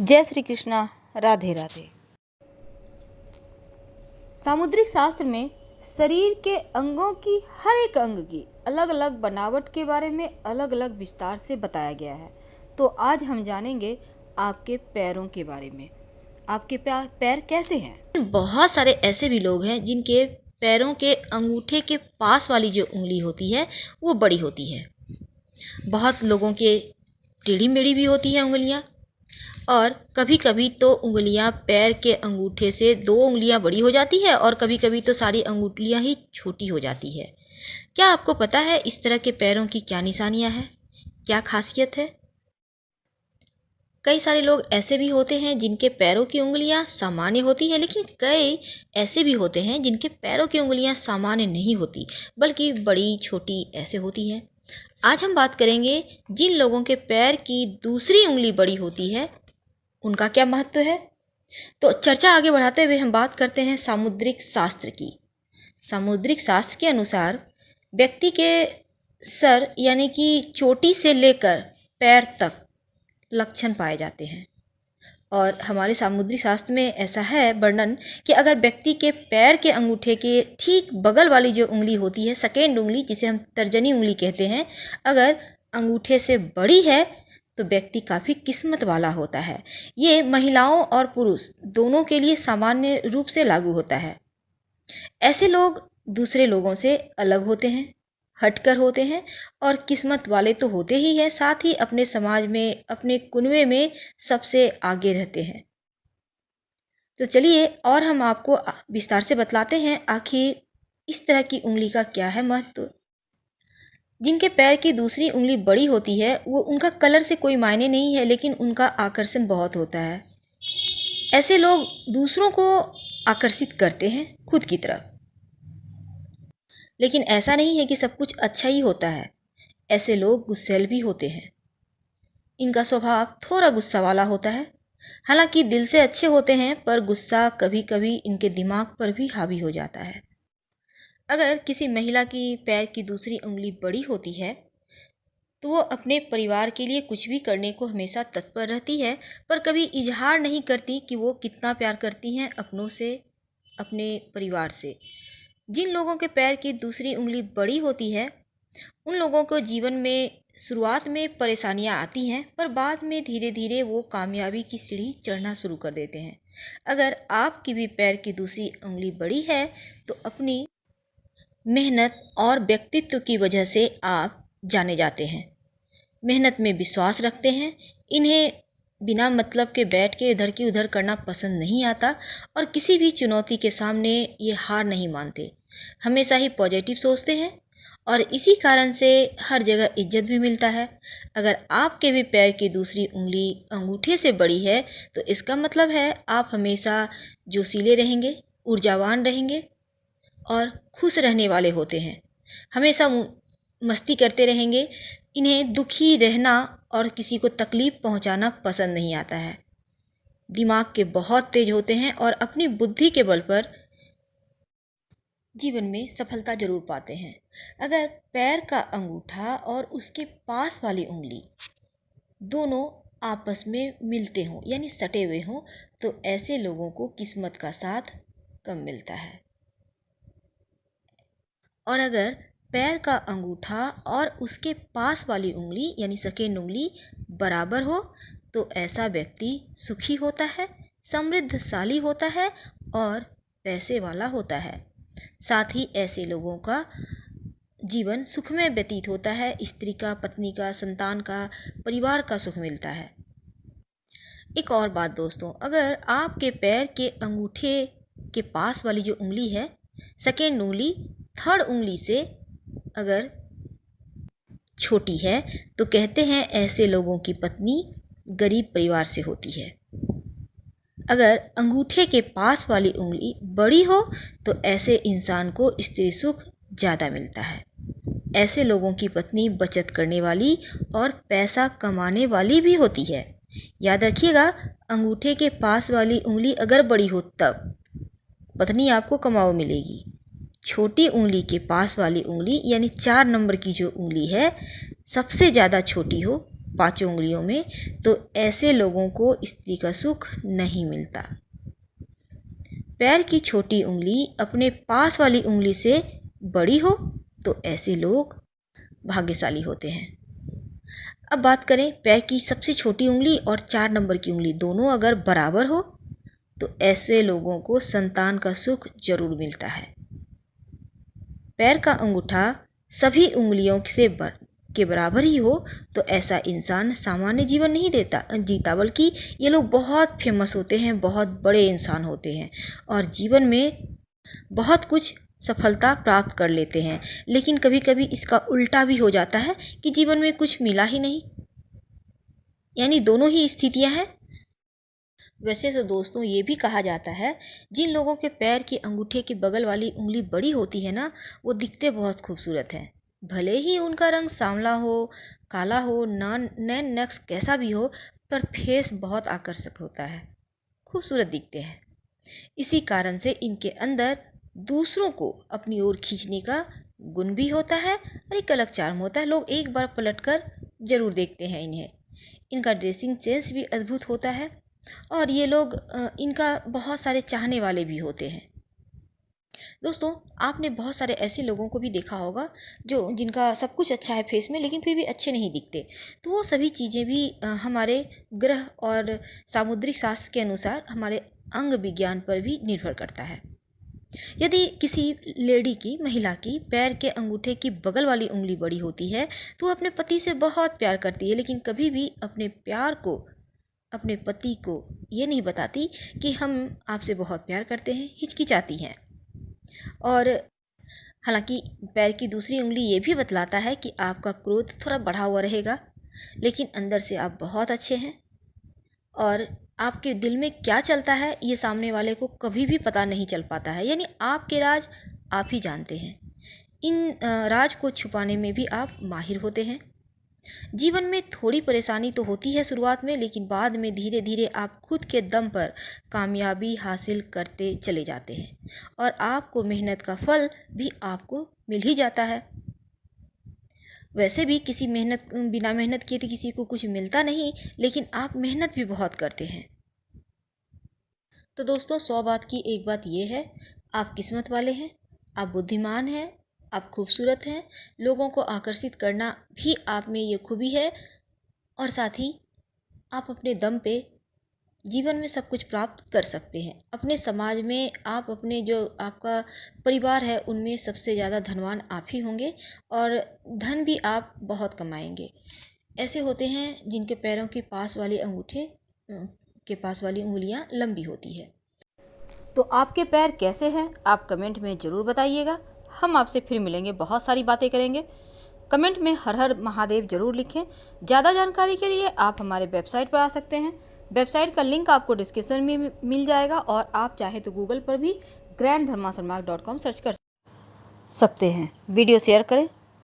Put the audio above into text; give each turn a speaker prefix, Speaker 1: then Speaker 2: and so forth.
Speaker 1: जय श्री कृष्णा। राधे राधे।
Speaker 2: सामुद्रिक शास्त्र में शरीर के अंगों की हर एक अंग की अलग अलग बनावट के बारे में अलग अलग विस्तार से बताया गया है। तो आज हम जानेंगे आपके पैरों के बारे में। आपके पैर कैसे हैं?
Speaker 3: बहुत सारे ऐसे भी लोग हैं जिनके पैरों के अंगूठे के पास वाली जो उंगली होती है वो बड़ी होती है। बहुत लोगों के टेढ़ी मेढ़ी भी होती हैं उंगलियां, और कभी कभी तो उंगलियां पैर के अंगूठे से 2 उंगलियां बड़ी हो जाती है और कभी कभी तो सारी अंगुलियां ही छोटी हो जाती है। क्या आपको पता है इस तरह के पैरों की क्या निशानियां हैं, क्या खासियत है? कई सारे लोग ऐसे भी होते हैं जिनके पैरों की उंगलियां सामान्य होती है, लेकिन कई ऐसे भी होते हैं जिनके पैरों की उंगलियां सामान्य नहीं होती बल्कि बड़ी छोटी ऐसे होती हैं। आज हम बात करेंगे जिन लोगों के पैर की दूसरी उंगली बड़ी होती है उनका क्या महत्व है। तो चर्चा आगे बढ़ाते हुए हम बात करते हैं सामुद्रिक शास्त्र की। सामुद्रिक शास्त्र के अनुसार व्यक्ति के सर यानी कि चोटी से लेकर पैर तक लक्षण पाए जाते हैं, और हमारे सामुद्रिक शास्त्र में ऐसा है वर्णन कि अगर व्यक्ति के पैर के अंगूठे के ठीक बगल वाली जो उंगली होती है, सेकेंड उंगली जिसे हम तर्जनी उंगली कहते हैं, अगर अंगूठे से बड़ी है तो व्यक्ति काफ़ी किस्मत वाला होता है। ये महिलाओं और पुरुष दोनों के लिए सामान्य रूप से लागू होता है। ऐसे लोग दूसरे लोगों से अलग होते हैं, हटकर होते हैं, और किस्मत वाले तो होते ही हैं, साथ ही अपने समाज में अपने कुनबे में सबसे आगे रहते हैं। तो चलिए और हम आपको विस्तार से बतलाते हैं आखिर इस तरह की उंगली का क्या है महत्व। जिनके पैर की दूसरी उंगली बड़ी होती है वो उनका कलर से कोई मायने नहीं है, लेकिन उनका आकर्षण बहुत होता है। ऐसे लोग दूसरों को आकर्षित करते हैं खुद की तरफ। लेकिन ऐसा नहीं है कि सब कुछ अच्छा ही होता है। ऐसे लोग गुस्सैल भी होते हैं। इनका स्वभाव थोड़ा गुस्सा वाला होता है। हालांकि दिल से अच्छे होते हैं, पर गुस्सा कभी कभी इनके दिमाग पर भी हावी हो जाता है। अगर किसी महिला की पैर की दूसरी उंगली बड़ी होती है तो वो अपने परिवार के लिए कुछ भी करने को हमेशा तत्पर रहती है, पर कभी इजहार नहीं करती कि वो कितना प्यार करती हैं अपनों से, अपने परिवार से। जिन लोगों के पैर की दूसरी उंगली बड़ी होती है उन लोगों को जीवन में शुरुआत में परेशानियां आती हैं, पर बाद में धीरे धीरे वो कामयाबी की सीढ़ी चढ़ना शुरू कर देते हैं। अगर आपकी भी पैर की दूसरी उंगली बड़ी है तो अपनी मेहनत और व्यक्तित्व की वजह से आप जाने जाते हैं। मेहनत में विश्वास रखते हैं, इन्हें बिना मतलब के बैठ के इधर की उधर करना पसंद नहीं आता, और किसी भी चुनौती के सामने ये हार नहीं मानते, हमेशा ही पॉजिटिव सोचते हैं, और इसी कारण से हर जगह इज्जत भी मिलता है। अगर आपके भी पैर की दूसरी उंगली अंगूठे से बड़ी है तो इसका मतलब है आप हमेशा जोशीले रहेंगे, ऊर्जावान रहेंगे और खुश रहने वाले होते हैं। हमेशा मस्ती करते रहेंगे। इन्हें दुखी रहना और किसी को तकलीफ़ पहुंचाना पसंद नहीं आता है। दिमाग के बहुत तेज होते हैं और अपनी बुद्धि के बल पर जीवन में सफलता जरूर पाते हैं। अगर पैर का अंगूठा और उसके पास वाली उंगली दोनों आपस में मिलते हों यानी सटे हुए हों तो ऐसे लोगों को किस्मत का साथ कम मिलता है। और अगर पैर का अंगूठा और उसके पास वाली उंगली यानी सेकेंड उंगली बराबर हो तो ऐसा व्यक्ति सुखी होता है, समृद्धशाली होता है और पैसे वाला होता है। साथ ही ऐसे लोगों का जीवन सुखमय व्यतीत होता है। स्त्री का, पत्नी का, संतान का, परिवार का सुख मिलता है। एक और बात दोस्तों, अगर आपके पैर के अंगूठे के पास वाली जो उंगली है, सेकेंड उंगली थर्ड उंगली से अगर छोटी है तो कहते हैं ऐसे लोगों की पत्नी गरीब परिवार से होती है। अगर अंगूठे के पास वाली उंगली बड़ी हो तो ऐसे इंसान को स्त्री सुख ज़्यादा मिलता है। ऐसे लोगों की पत्नी बचत करने वाली और पैसा कमाने वाली भी होती है। याद रखिएगा, अंगूठे के पास वाली उंगली अगर बड़ी हो तब पत्नी आपको कमाओ मिलेगी। छोटी उंगली के पास वाली उंगली यानी 4 नंबर की जो उंगली है सबसे ज़्यादा छोटी हो पांचों उंगलियों में, तो ऐसे लोगों को स्त्री का सुख नहीं मिलता। पैर की छोटी उंगली अपने पास वाली उंगली से बड़ी हो तो ऐसे लोग भाग्यशाली होते हैं। अब बात करें पैर की सबसे छोटी उंगली और 4 नंबर की उंगली दोनों अगर बराबर हो तो ऐसे लोगों को संतान का सुख जरूर मिलता है। पैर का अंगूठा सभी उंगलियों के बराबर ही हो तो ऐसा इंसान सामान्य जीवन नहीं जीता, बल्कि ये लोग बहुत फेमस होते हैं, बहुत बड़े इंसान होते हैं और जीवन में बहुत कुछ सफलता प्राप्त कर लेते हैं। लेकिन कभी कभी इसका उल्टा भी हो जाता है कि जीवन में कुछ मिला ही नहीं, यानी दोनों ही स्थितियां हैं। वैसे तो दोस्तों ये भी कहा जाता है जिन लोगों के पैर के अंगूठे के बगल वाली उंगली बड़ी होती है ना, वो दिखते बहुत खूबसूरत हैं। भले ही उनका रंग सांवला हो, काला हो, नैन नक्श कैसा भी हो, पर फेस बहुत आकर्षक होता है, खूबसूरत दिखते हैं। इसी कारण से इनके अंदर दूसरों को अपनी ओर खींचने का गुण भी होता है और एक अलग चार्म होता है। लोग एक बार पलटकर जरूर देखते हैं इन्हें। इनका ड्रेसिंग सेंस भी अद्भुत होता है और ये लोग इनका बहुत सारे चाहने वाले भी होते हैं। दोस्तों आपने बहुत सारे ऐसे लोगों को भी देखा होगा जिनका सब कुछ अच्छा है फेस में, लेकिन फिर भी अच्छे नहीं दिखते। तो वो सभी चीज़ें भी हमारे ग्रह और सामुद्रिक शास्त्र के अनुसार हमारे अंग विज्ञान पर भी निर्भर करता है। यदि किसी महिला की पैर के अंगूठे की बगल वाली उंगली बड़ी होती है तो वो अपने पति से बहुत प्यार करती है, लेकिन कभी भी अपने प्यार को अपने पति को ये नहीं बताती कि हम आपसे बहुत प्यार करते हैं, हिचकिचाती हैं। और हालांकि पैर की दूसरी उंगली ये भी बतलाता है कि आपका क्रोध थोड़ा बढ़ा हुआ रहेगा, लेकिन अंदर से आप बहुत अच्छे हैं और आपके दिल में क्या चलता है ये सामने वाले को कभी भी पता नहीं चल पाता है, यानी आपके राज आप ही जानते हैं। इन राज को छुपाने में भी आप माहिर होते हैं। जीवन में थोड़ी परेशानी तो होती है शुरुआत में, लेकिन बाद में धीरे धीरे आप खुद के दम पर कामयाबी हासिल करते चले जाते हैं और आपको मेहनत का फल भी आपको मिल ही जाता है। वैसे भी बिना मेहनत किए तो किसी को कुछ मिलता नहीं, लेकिन आप मेहनत भी बहुत करते हैं। तो दोस्तों 100 बात की एक बात ये है, आप किस्मत वाले हैं, आप बुद्धिमान हैं, आप खूबसूरत हैं, लोगों को आकर्षित करना भी आप में ये खूबी है और साथ ही आप अपने दम पे जीवन में सब कुछ प्राप्त कर सकते हैं। अपने समाज में आप अपने जो आपका परिवार है उनमें सबसे ज़्यादा धनवान आप ही होंगे और धन भी आप बहुत कमाएंगे। ऐसे होते हैं जिनके पैरों के पास वाले अंगूठे के पास वाली उंगलियां लंबी होती है।
Speaker 2: तो आपके पैर कैसे हैं आप कमेंट में ज़रूर बताइएगा। हम आपसे फिर मिलेंगे, बहुत सारी बातें करेंगे। कमेंट में हर हर महादेव जरूर लिखें। ज़्यादा जानकारी के लिए आप हमारे वेबसाइट पर आ सकते हैं। वेबसाइट का लिंक आपको डिस्क्रिप्शन में मिल जाएगा और आप चाहे तो गूगल पर भी granddharmasarmark.com सर्च कर
Speaker 1: सकते हैं। वीडियो शेयर करें,